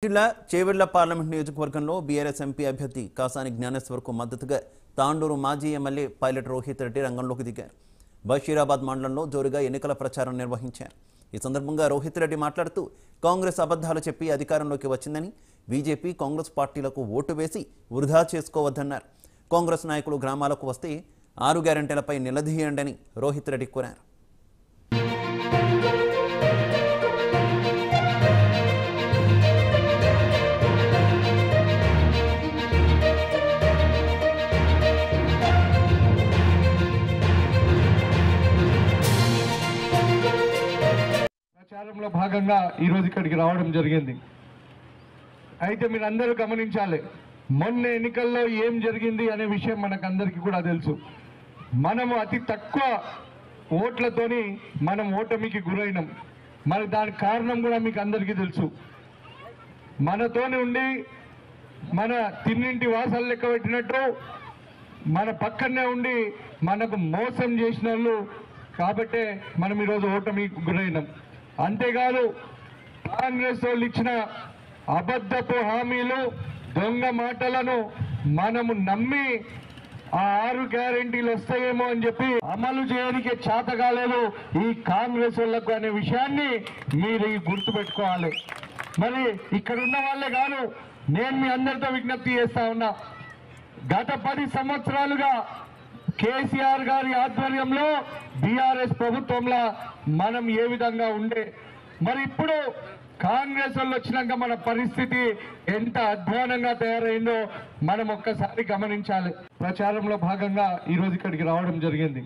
జిల్లా చేవెళ్ల పార్లమెంట్ నియోజకవర్గంలో BRS MP అభ్యర్థి కాసాని జ్ఞానేశ్వర్కు మద్దతుగా తాండూరు మాజీ ఎమ్మెల్యే పైలట్ రోహిత్ రెడ్డి రంగంలోకి దిగారు. బషీరాబాద్ మండలంలో జోరుగా ఎన్నికల ప్రచారం నిర్వహించారు. ఈ సందర్భంగా రోహిత్ రెడ్డి మాట్లాడుతూ కాంగ్రెస్ అబద్ధాలు చెప్పి అధికారంలోకి వచ్చిందని, బీజేపీ కాంగ్రెస్ పార్టీలకు ఓటు వేసి వృధా చేసుకోవద్దన్నారు. కాంగ్రెస్ నాయకులు గ్రామాలకు వస్తే 6 గ్యారెంటీలపై నిలదీయండని రోహిత్ రెడ్డి కోరారు. ప్రచారంలో భాగంగా ఈరోజు ఇక్కడికి రావడం జరిగింది. అయితే మీరందరూ గమనించాలి, మొన్న ఎన్నికల్లో ఏం జరిగింది అనే విషయం మనకందరికీ కూడా తెలుసు. మనము అతి తక్కువ ఓట్లతోని మనం ఓటమికి గురైనాం. మరి దానికి కారణం కూడా మీకు అందరికీ తెలుసు. మనతోని ఉండి మన తిన్నింటి వాసాలు లెక్క పెట్టినట్టు మన పక్కనే ఉండి మనకు మోసం చేసిన వాళ్ళు కాబట్టే మనం ఈరోజు ఓటమికి గురైనాం. అంతేకాదు, కాంగ్రెస్ వాళ్ళు ఇచ్చిన అబద్ధపు హామీలు, దొంగ మాటలను మనము నమ్మి ఆ 6 గ్యారెంటీలు వస్తాయేమో అని చెప్పి అమలు చేయడానికి చేత కాలేదు ఈ కాంగ్రెస్ వాళ్ళకు అనే విషయాన్ని మీరు గుర్తుపెట్టుకోవాలి. మరి ఇక్కడ ఉన్న వాళ్ళే కాదు, నేను మీ అందరితో విజ్ఞప్తి చేస్తా ఉన్నా. గత 10 సంవత్సరాలుగా కేసీఆర్ గారి ఆధ్వర్యంలో బీఆర్ఎస్ ప్రభుత్వంలో మనం ఏ విధంగా ఉండే, మరి ఇప్పుడు కాంగ్రెస్ వాళ్ళు వచ్చినాక మన పరిస్థితి ఎంత అధ్వానంగా తయారైందో మనం ఒక్కసారి గమనించాలి. ప్రచారంలో భాగంగా ఈరోజు ఇక్కడికి రావడం జరిగింది.